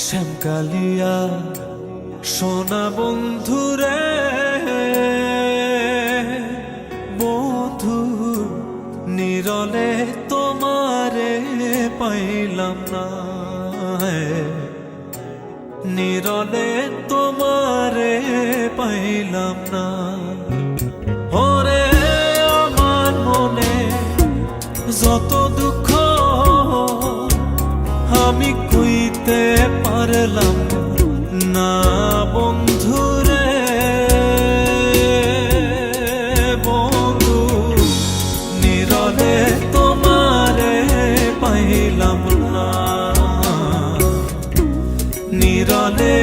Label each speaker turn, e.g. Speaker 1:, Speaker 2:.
Speaker 1: শ্যামকালিয়া সোনা বন্ধুরে বন্ধু নিরলে তোমারে পাইলাম না, নিরলে তোমারে পাইলাম না। ওরে আমার মনে যত দুঃখ আমি কইতে পারলাম না বন্ধুরে, বন্ধু নিরলে তোমারে পাইলাম না, নিরলে